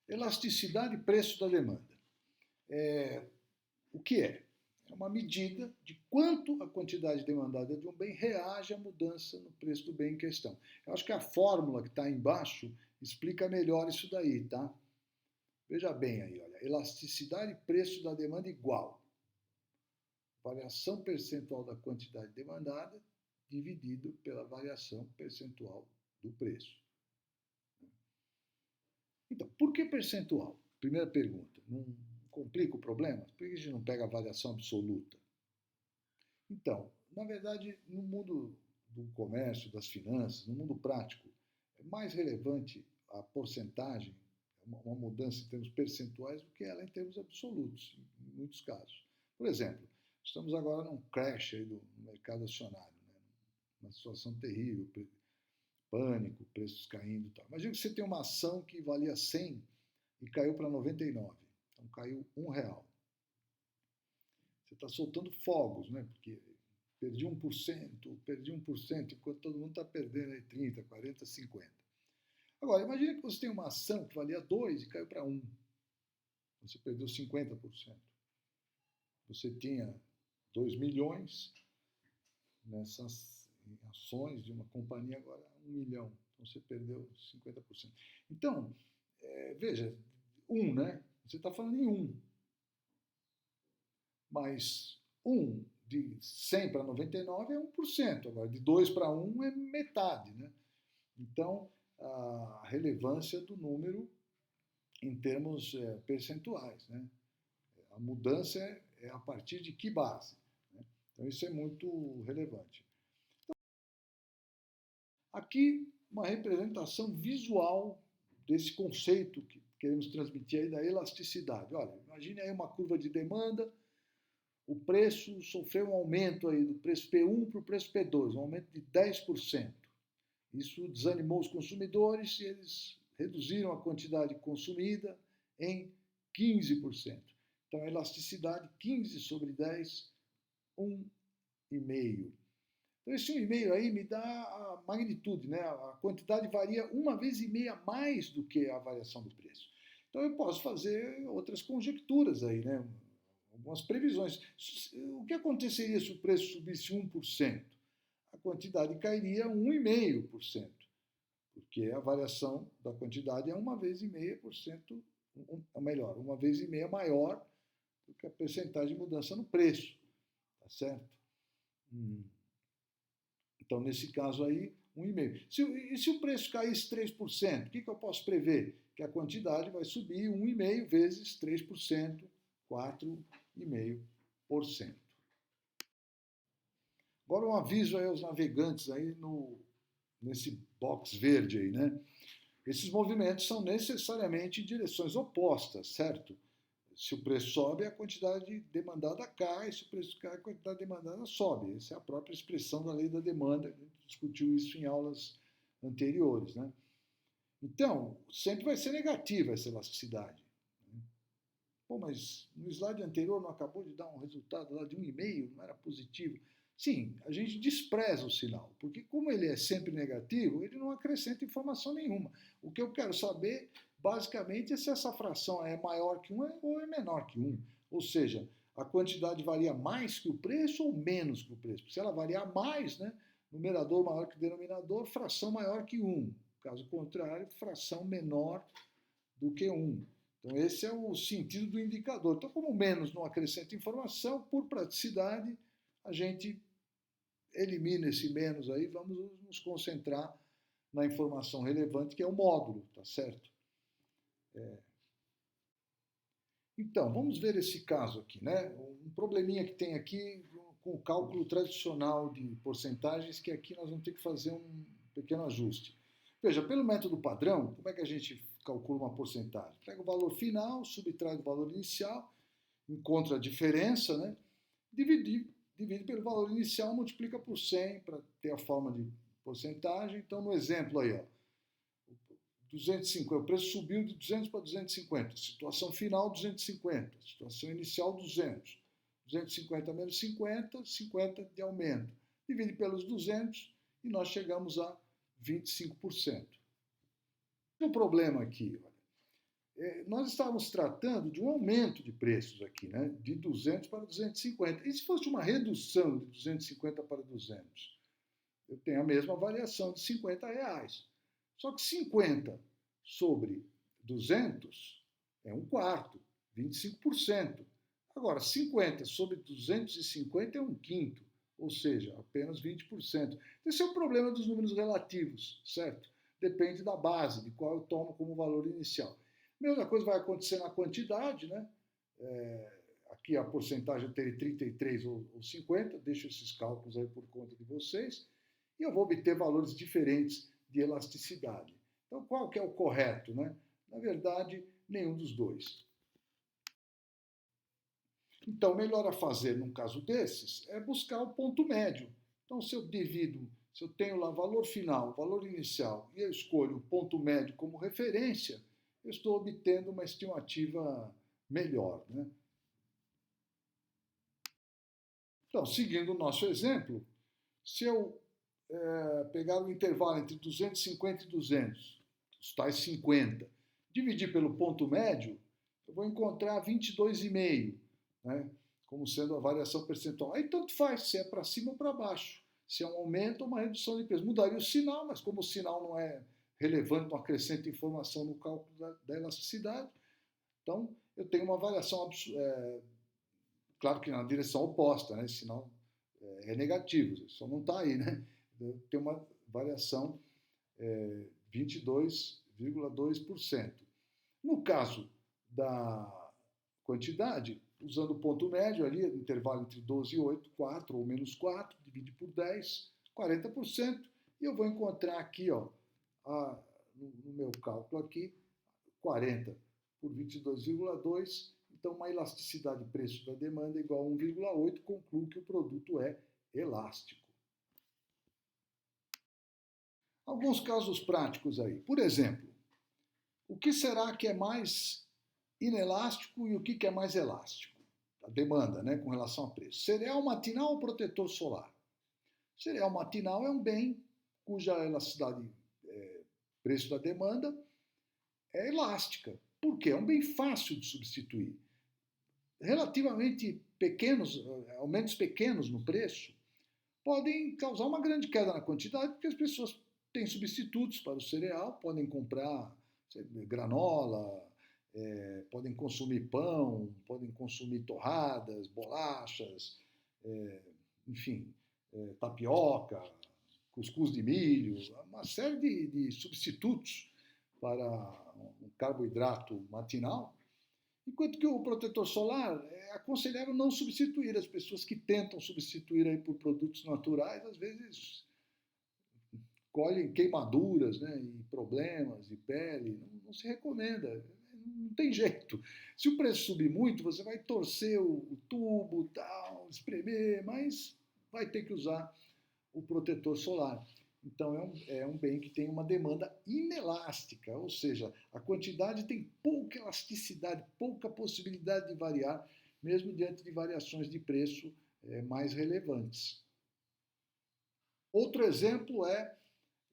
Elasticidade e preço da demanda. O que é? É uma medida de quanto a quantidade demandada de um bem reage à mudança no preço do bem em questão. Eu acho que a fórmula que está aí embaixo explica melhor isso daí, tá? Veja bem aí, olha, elasticidade e preço da demanda igual. Variação percentual da quantidade demandada dividido pela variação percentual do preço. Então, por que percentual? Primeira pergunta. Não complica o problema? Por que a gente não pega a variação absoluta? Então, na verdade, no mundo do comércio, das finanças, no mundo prático, é mais relevante a porcentagem, uma mudança em termos percentuais, do que ela em termos absolutos, em muitos casos. Por exemplo, estamos agora num crash aí do mercado acionário, né? Uma situação terrível, pânico, preços caindo e tal. Imagina que você tem uma ação que valia 100 e caiu para 99. Então caiu R$1. Você está soltando fogos, né? Porque perdi 1%, enquanto todo mundo está perdendo aí 30, 40, 50. Agora, imagine que você tem uma ação que valia 2 e caiu para 1. Você perdeu 50%. Você tinha 2 milhões nessas ações de uma companhia, agora 1 milhão. Então você perdeu 50%. Então, veja, 1, né? Você está falando em 1. Mas 1 de 100 para 99 é 1%. Agora, de 2 para 1 é metade, né? Então, a relevância do número em termos percentuais, né? A mudança é a partir de que base? Né? Então, isso é muito relevante. Então, aqui, uma representação visual desse conceito que queremos transmitir aí da elasticidade. Olha, imagine aí uma curva de demanda, o preço sofreu um aumento aí do preço P1 para o preço P2, um aumento de 10%. Isso desanimou os consumidores e eles reduziram a quantidade consumida em 15%. Então, a elasticidade, 15 sobre 10, 1,5. Então, esse 1,5 aí me dá a magnitude, né? A quantidade varia 1,5 vezes mais do que a variação do preço. Então, eu posso fazer outras conjecturas aí, né? Algumas previsões. O que aconteceria se o preço subisse 1%? A quantidade cairia 1,5%, porque a variação da quantidade é 1,5%, ou melhor, 1,5 vezes maior do que a percentagem de mudança no preço, tá certo? Então, nesse caso aí, 1,5. E se o preço caísse 3%, o que eu posso prever? Que a quantidade vai subir 1,5 vezes 3%, 4,5%. Agora um aviso aí aos navegantes aí nesse box verde aí, né? Esses movimentos são necessariamente em direções opostas, certo? Se o preço sobe, a quantidade demandada cai, se o preço cai, a quantidade demandada sobe. Essa é a própria expressão da lei da demanda, a gente discutiu isso em aulas anteriores, né? Então, sempre vai ser negativa essa elasticidade. Pô, mas no slide anterior não acabou de dar um resultado lá de 1,5, não era positivo? Sim, a gente despreza o sinal, porque como ele é sempre negativo, ele não acrescenta informação nenhuma. O que eu quero saber, basicamente, é se essa fração é maior que 1 ou é menor que 1. Ou seja, a quantidade varia mais que o preço ou menos que o preço. Se ela variar mais, né, numerador maior que denominador, fração maior que 1. Caso contrário, fração menor do que 1. Então, esse é o sentido do indicador. Então, como menos não acrescenta informação, por praticidade, a gente elimina esse menos aí, vamos nos concentrar na informação relevante, que é o módulo, tá certo? Então, vamos ver esse caso aqui, né? Um probleminha que tem aqui com o cálculo tradicional de porcentagens, que aqui nós vamos ter que fazer um pequeno ajuste. Veja, pelo método padrão, como é que a gente calcula uma porcentagem? Pega o valor final, subtrai do valor inicial, encontra a diferença, né? Divide pelo valor inicial, multiplica por 100 para ter a forma de porcentagem. Então, no exemplo aí, ó, 250, o preço subiu de 200 para 250, situação final 250, situação inicial 200. 250 menos 50, 50 de aumento. Divide pelos 200 e nós chegamos a 25%. O problema aqui, olha, nós estávamos tratando de um aumento de preços aqui, né? De 200 para 250. E se fosse uma redução de 250 para 200? Eu tenho a mesma variação de R$ 50. Só que 50 sobre 200 é um quarto, 25%. Agora, 50 sobre 250 é um quinto, ou seja, apenas 20%. Esse é o problema dos números relativos, certo? Depende da base, de qual eu tomo como valor inicial. Mesma coisa vai acontecer na quantidade, né? Aqui a porcentagem eu teria 33 ou 50, deixo esses cálculos aí por conta de vocês, e eu vou obter valores diferentes de elasticidade. Então, qual que é o correto, né? Na verdade, nenhum dos dois. Então, melhor a fazer num caso desses é buscar o ponto médio. Então, se eu tenho lá valor final, valor inicial, e eu escolho o ponto médio como referência, eu estou obtendo uma estimativa melhor, né? Então, seguindo o nosso exemplo, se eu pegar o intervalo entre 250 e 200, os tais 50, dividir pelo ponto médio, eu vou encontrar 22,5, né, como sendo a variação percentual. Aí tanto faz se é para cima ou para baixo, se é um aumento ou uma redução de peso. Mudaria o sinal, mas como o sinal não é relevante, não acrescenta informação no cálculo da elasticidade, então eu tenho uma variação claro que na direção oposta, né? Esse sinal é negativo, só não está aí, né? Tem uma variação 22,2%. No caso da quantidade, usando o ponto médio ali, intervalo entre 12 e 8, 4 ou menos 4, divide por 10, 40%, e eu vou encontrar aqui, ó, no meu cálculo aqui, 40 por 22,2, então uma elasticidade de preço da demanda igual a 1,8, concluo que o produto é elástico. Alguns casos práticos aí. Por exemplo, o que será que é mais inelástico e o que é mais elástico? A demanda, né, com relação a preço. Cereal matinal ou protetor solar? Cereal matinal é um bem cuja elasticidade, preço da demanda, é elástica. Por quê? É um bem fácil de substituir. Relativamente pequenos, aumentos pequenos no preço, podem causar uma grande queda na quantidade, porque as pessoas têm substitutos para o cereal, podem comprar granola, podem consumir pão, podem consumir torradas, bolachas, enfim, tapioca, cuscuz de milho, uma série de substitutos para um carboidrato matinal, enquanto que o protetor solar é aconselhável não substituir. As pessoas que tentam substituir aí por produtos naturais, às vezes colhem queimaduras, né, e problemas de pele, não se recomenda, não tem jeito. Se o preço subir muito, você vai torcer o tubo, tal, espremer, mas vai ter que usar o protetor solar. Então é um bem que tem uma demanda inelástica, ou seja, a quantidade tem pouca elasticidade, pouca possibilidade de variar, mesmo diante de variações de preço mais relevantes. Outro exemplo é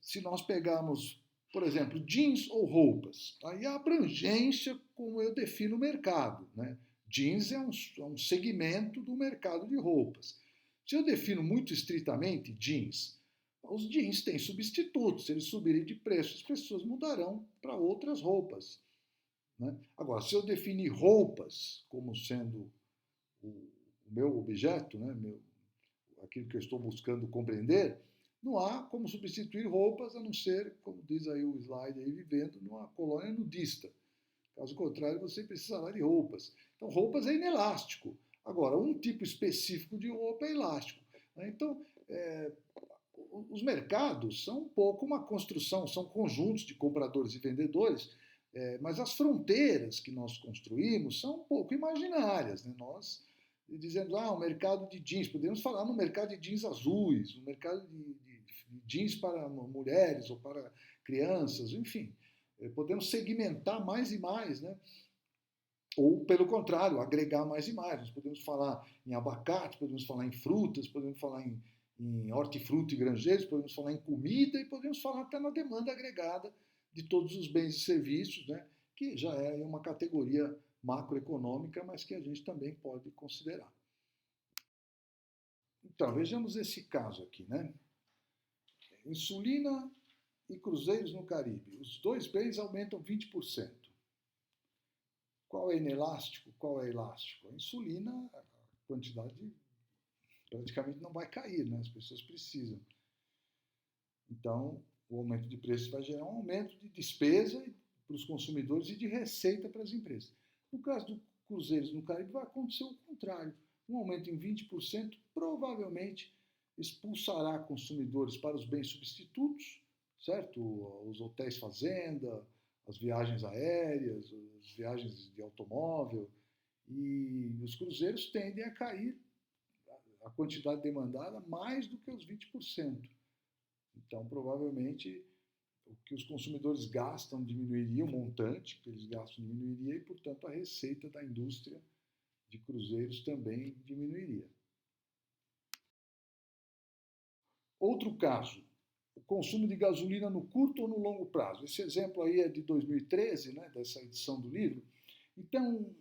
se nós pegarmos, por exemplo, jeans ou roupas. Aí a abrangência como eu defino o mercado, né? Jeans é um segmento do mercado de roupas. Se eu defino muito estritamente jeans, os jeans têm substitutos. Se eles subirem de preço, as pessoas mudarão para outras roupas, né? Agora, se eu definir roupas como sendo o meu objeto, né, aquilo que eu estou buscando compreender, não há como substituir roupas a não ser, como diz aí o slide, aí, vivendo numa colônia nudista. Caso contrário, você precisará de roupas. Então, roupas é inelástico. Agora, um tipo específico de roupa é elástico, né? Então, os mercados são um pouco uma construção, são conjuntos de compradores e vendedores, mas as fronteiras que nós construímos são um pouco imaginárias, né? Nós dizendo, o mercado de jeans, podemos falar no mercado de jeans azuis, no mercado de jeans para mulheres ou para crianças, enfim, podemos segmentar mais e mais, né? Ou, pelo contrário, agregar mais e mais. Nós podemos falar em abacate, podemos falar em frutas, podemos falar em hortifruti e granjeiros, podemos falar em comida e podemos falar até na demanda agregada de todos os bens e serviços, né, que já é uma categoria macroeconômica, mas que a gente também pode considerar. Então, vejamos esse caso aqui, né? Insulina e cruzeiros no Caribe. Os dois bens aumentam 20%. Qual é inelástico? Qual é elástico? A insulina, a quantidade praticamente não vai cair, né? As pessoas precisam. Então, o aumento de preço vai gerar um aumento de despesa para os consumidores e de receita para as empresas. No caso do cruzeiros no Caribe, vai acontecer o contrário. Um aumento em 20% provavelmente expulsará consumidores para os bens substitutos, certo? Os hotéis fazenda, as viagens aéreas, as viagens de automóvel, e os cruzeiros tendem a cair a quantidade demandada mais do que os 20%. Então, provavelmente, o que os consumidores gastam diminuiria, o montante que eles gastam diminuiria e, portanto, a receita da indústria de cruzeiros também diminuiria. Outro caso, o consumo de gasolina no curto ou no longo prazo. Esse exemplo aí é de 2013, né, dessa edição do livro. Então,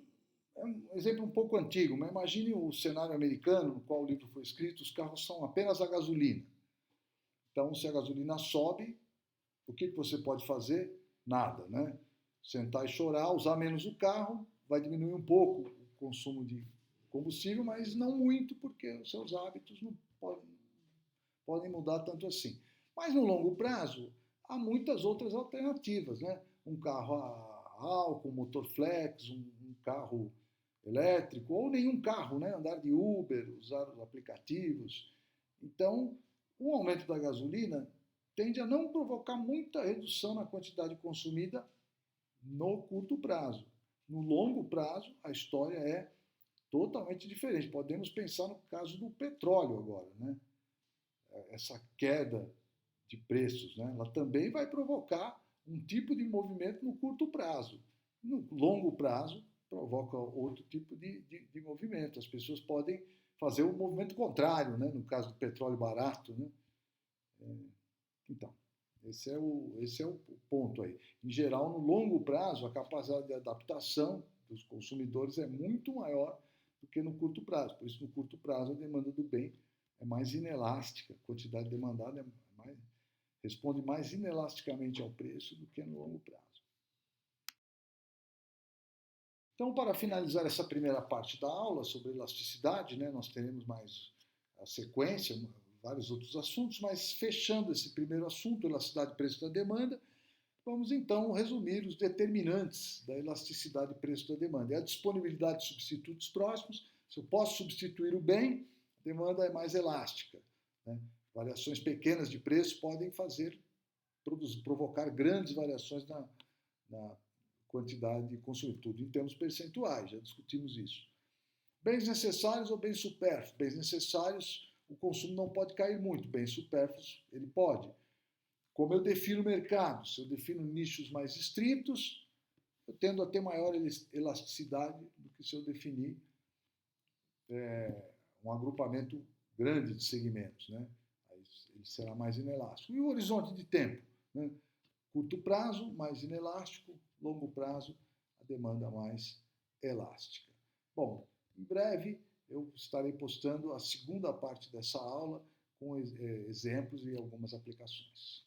é um exemplo um pouco antigo, mas imagine o cenário americano no qual o livro foi escrito, os carros são apenas a gasolina. Então, se a gasolina sobe, o que você pode fazer? Nada, né? Sentar e chorar, usar menos o carro, vai diminuir um pouco o consumo de combustível, mas não muito, porque os seus hábitos não podem mudar tanto assim. Mas no longo prazo, há muitas outras alternativas, né? Um carro a álcool, motor flex, um carro elétrico, ou nenhum carro, né? Andar de Uber, usar os aplicativos. Então, o aumento da gasolina tende a não provocar muita redução na quantidade consumida no curto prazo. No longo prazo, a história é totalmente diferente. Podemos pensar no caso do petróleo agora, né? Essa queda de preços, né? Ela também vai provocar um tipo de movimento no curto prazo. No longo prazo, provoca outro tipo de movimento. As pessoas podem fazer o movimento contrário, né? No caso do petróleo barato, né? Então, esse é o ponto aí. Em geral, no longo prazo, a capacidade de adaptação dos consumidores é muito maior do que no curto prazo. Por isso, no curto prazo, a demanda do bem é mais inelástica, a quantidade demandada responde mais inelasticamente ao preço do que no longo prazo. Então, para finalizar essa primeira parte da aula sobre elasticidade, né, nós teremos mais a sequência, vários outros assuntos, mas fechando esse primeiro assunto, elasticidade, preço da demanda, vamos então resumir os determinantes da elasticidade e preço da demanda. É a disponibilidade de substitutos próximos. Se eu posso substituir o bem, a demanda é mais elástica, né? Variações pequenas de preço podem provocar grandes variações na quantidade consumida, tudo em termos percentuais, já discutimos isso. Bens necessários ou bens supérfluos? Bens necessários, o consumo não pode cair muito, bens supérfluos, ele pode. Como eu defino o mercado? Se eu defino nichos mais estritos, eu tendo a ter maior elasticidade do que se eu definir um agrupamento grande de segmentos, né? Aí ele será mais inelástico. E o horizonte de tempo? Né? Curto prazo, mais inelástico, longo prazo, a demanda mais elástica. Bom, em breve eu estarei postando a segunda parte dessa aula com exemplos e algumas aplicações.